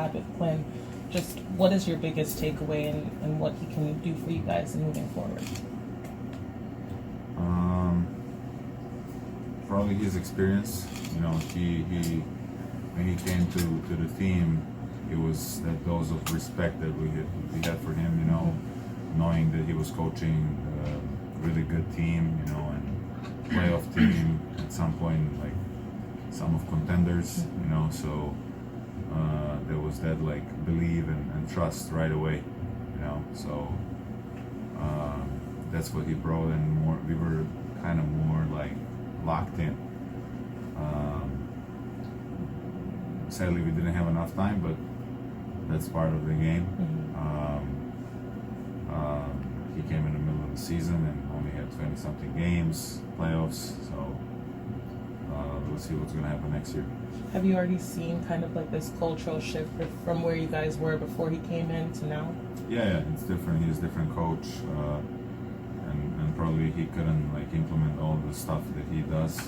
had with Quinn. Just what is your biggest takeaway and what he can do for you guys moving forward? Probably his experience. You know, he when he came to the team, it was that dose of respect that we had for him. You know, knowing that he was coaching a really good team. You know, and playoff team at some point, like some of contenders. You know, so. There was that like believe and trust right away, you know. So that's what he brought, and more. We were kind of more like locked in. Sadly, we didn't have enough time, but that's part of the game. He came in the middle of the season and only had 20-something games, playoffs. So we'll see what's going to happen next year. Have you already seen kind of like this cultural shift from where you guys were before he came in to now? Yeah, it's different. He's a different coach, and probably he couldn't like implement all the stuff that he does.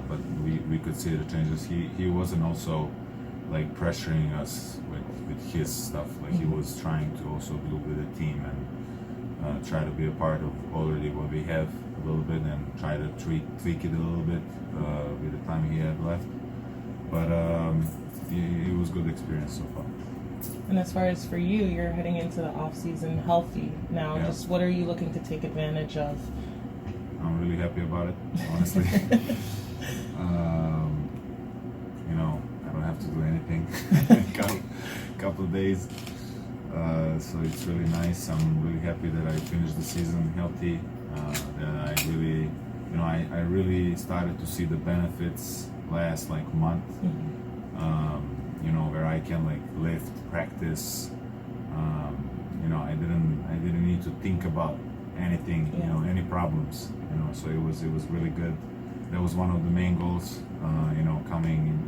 But we could see the changes. He wasn't also like pressuring us with his stuff. Like he was trying to also build with the team and try to be a part of already what we have a little bit and try to tweak it a little bit with the time he had left. But it was good experience so far. And as far as for you, you're heading into the off-season healthy now. Yeah. Just what are you looking to take advantage of? I'm really happy about it, honestly. You know, I don't have to do anything. couple of days. So it's really nice. I'm really happy that I finished the season healthy. That I really, you know, I really started to see the benefits last like month. You know, where I can like lift, practice. You know, I didn't need to think about anything. You know, any problems. You know, so it was really good. That was one of the main goals. You know, coming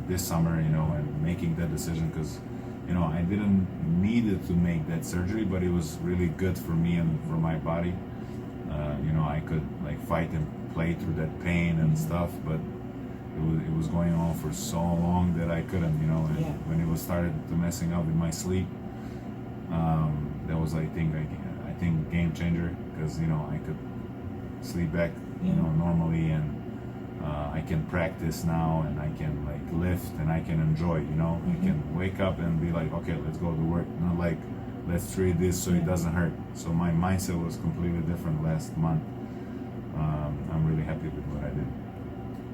this summer. You know, and making that decision because, you know, I didn't need it to make that surgery, but it was really good for me and for my body. You know, I could like fight and play through that pain and stuff, but it was going on for so long that I couldn't, you know. And when it was started to messing up with my sleep, that was I think game changer because, you know, I could sleep back, you know, normally, and I can practice now, and I can like lift, and I can enjoy, you know. I can wake up and be like, okay, let's go to work, not like let's treat this so it doesn't hurt. So my mindset was completely different last month. I'm really happy with what I did.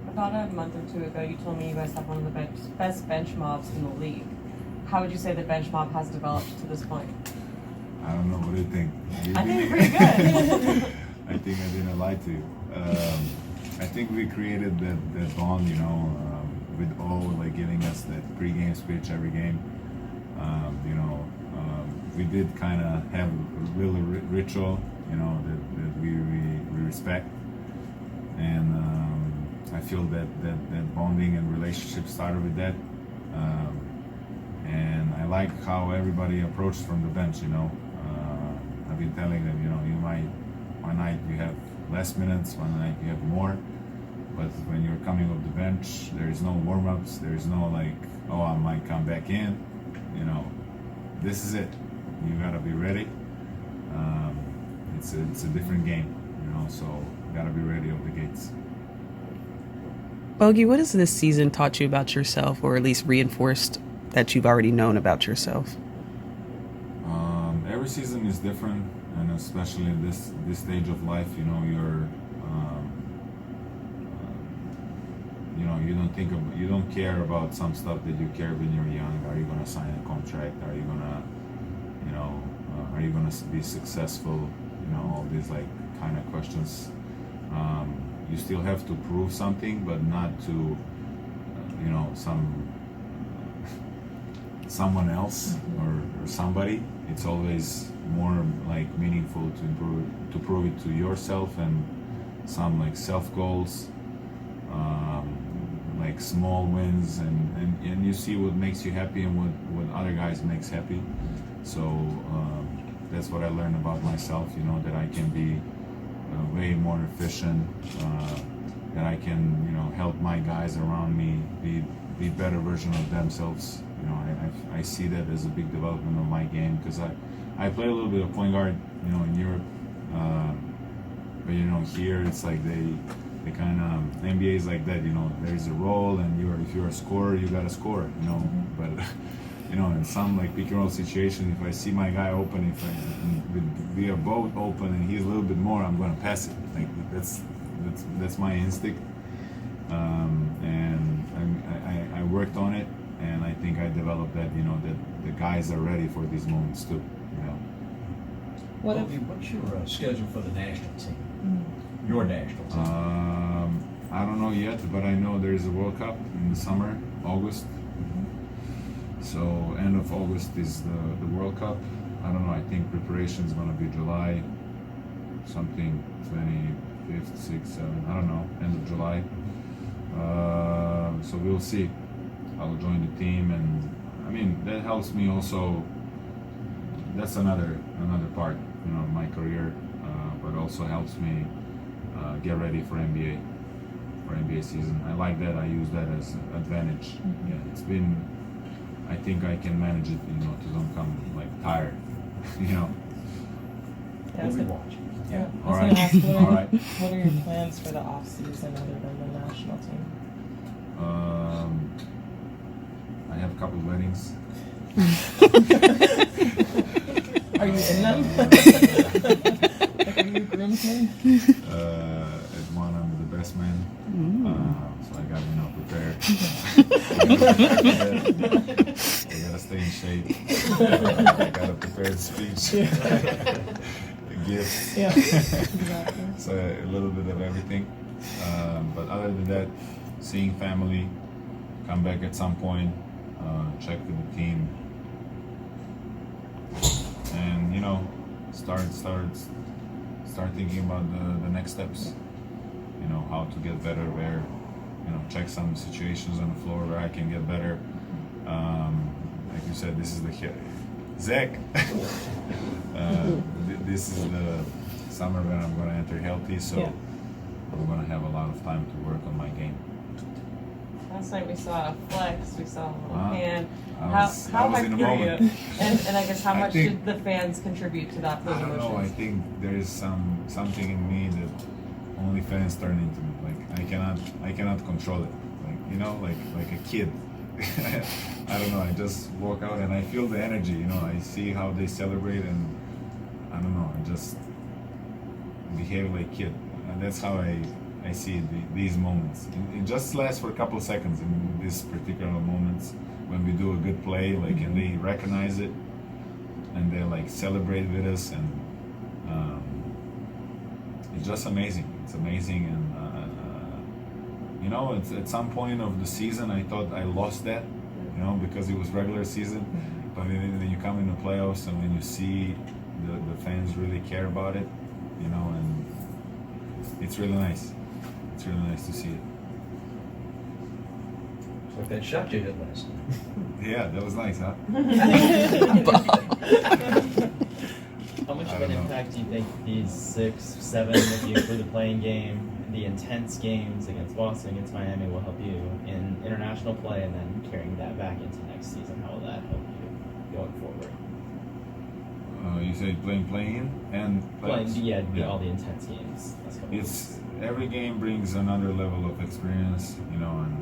About a month or two ago, you told me you guys have one of the best bench mobs in the league. How would you say the bench mob has developed to this point? I don't know. What do you think? I think pretty good. I think I didn't lie to you. I think we created that bond, you know, with all like giving us that pre-game speech every game. You know, we did kind of have a real ritual, you know, that we respect, and I feel that bonding and relationship started with that. And I like how everybody approached from the bench, you know. I've been telling them, you know, one night you have less minutes, one night you have more, but when you're coming off the bench, there is no warm-ups, there is no like, oh, I might come back in, you know. This is it. You gotta be ready. It's a different game, you know, so you gotta be ready off the gates. Bogey, what has this season taught you about yourself, or at least reinforced that you've already known about yourself? Every season is different, and especially in this stage of life, you know, you know, you don't care about some stuff that you care when you're young. Are you gonna sign a contract? Are you gonna, you know, are you gonna be successful? You know, all these like kind of questions. You still have to prove something, but not to, you know, someone else or somebody. It's always more like meaningful to prove it to yourself, and some like self goals, like small wins, and you see what makes you happy and what other guys makes happy. So that's what I learned about myself, you know, that I can be way more efficient, that I can, you know, help my guys around me be better version of themselves, You know, I see that as a big development of my game because I play a little bit of point guard, you know, in Europe, but you know, here it's like they kind of NBA is like that. You know, there's a role, and if you're a scorer, you gotta score. You know, but you know, in some like pick and roll situation, if I see my guy open, we are both open, and he's a little bit more, I'm gonna pass it. Like that's my instinct, and I worked on it, and I think I developed that. You know, that the guys are ready for these moments too. You know. Bogey, what's your schedule for the national team? Your national team? I don't know yet, but I know there's a World Cup in the summer, August. So end of August is the World Cup. I don't know. I think preparation is gonna be July, something 25th, 6th, 7th. I don't know. End of July. So we'll see. I'll join the team, and I mean that helps me also. That's another part, you know, of my career, but also helps me get ready for NBA season. I like that. I use that as an advantage. Yeah, it's been. I think I can manage it, you know, to don't come like tired, you know. Yeah, We'll be watching. yeah. I All was right. gonna ask, All right. what are your plans for the off season other than the national team? I have a couple of weddings. Are you in them? Like, are you groomsmen? At one, I'm the best man, so I got prepared. I gotta stay in shape. I gotta prepare the speech, the gifts. Yeah, exactly. So a little bit of everything. But other than that, seeing family, come back at some point, check with the team, and you know, start thinking about the next steps. You know, how to get better, where, you know, check some situations on the floor where I can get better. Like you said, this is the Zach. This is the summer when I'm going to enter healthy, so Yeah. I'm going to have a lot of time to work on my game. Last night we saw a flex, we saw a little Wow. hand. I was hyped in a were moment. you? And I guess how I much think- did the fans contribute to that? I Those don't know. I emotions? think there is something in me that only fans turn into me. Like I cannot control it. Like, you know, like a kid. I don't know. I just walk out and I feel the energy. You know, I see how they celebrate, and I don't know. I just behave like a kid, and that's how I see these moments. It just lasts for a couple of seconds in these particular moments when we do a good play, like, and they recognize it, and they like celebrate with us, and it's just amazing. It's amazing, and you know, it's at some point of the season I thought I lost that, you know, because it was regular season. But when you come in the playoffs and when you see the fans really care about it, you know, and it's really nice. It's really nice to see it. It's like that shot you did last night. Yeah, that was nice, huh? How much I of an don't know. impact do you think these 6, 7, if you include the playing game, the intense games against Boston, against Miami, will help you in international play, and then carrying that back into next season? How will that help you going forward? You say playing and Playing, playoffs? yeah, all the intense games. Last couple of It's every game brings another level of experience, you know, and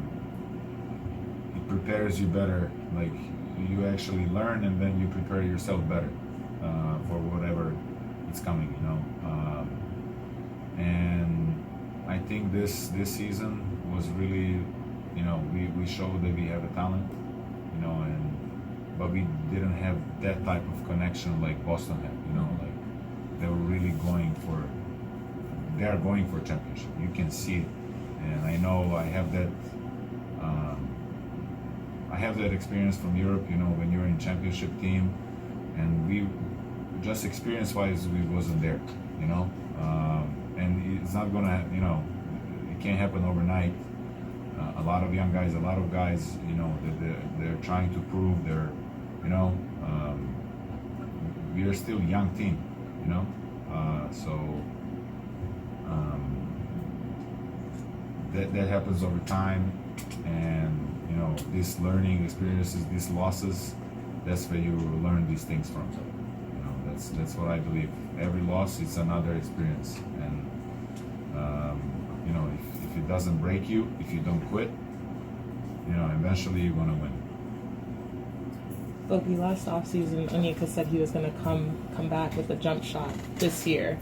it prepares you better. Like, you actually learn, and then you prepare yourself better for whatever is coming, you know. And I think this season was really, you know, we showed that we have a talent, you know, but we didn't have that type of connection like Boston had, you know, like they were really going for championship. You can see it, and I know I have that. I have that experience from Europe, you know, when you're in championship team, and we just experience-wise we wasn't there, you know, and it's not gonna, you know, it can't happen overnight. A lot of young guys, a lot of guys, you know, they're trying to prove they're, you know, we are still a young team, you know, that happens over time, and you know, these learning experiences, these losses, that's where you learn these things from. You know, that's what I believe. Every loss is another experience, and you know, if it doesn't break you, if you don't quit, you know, eventually you're gonna win. Bogey, last offseason, Onyeka said he was going to come back with a jump shot this year.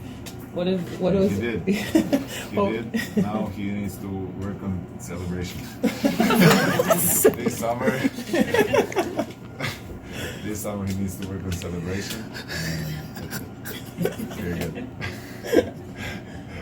What was? He did. He did. Now he needs to work on celebration. This summer, he needs to work on celebration. And very good.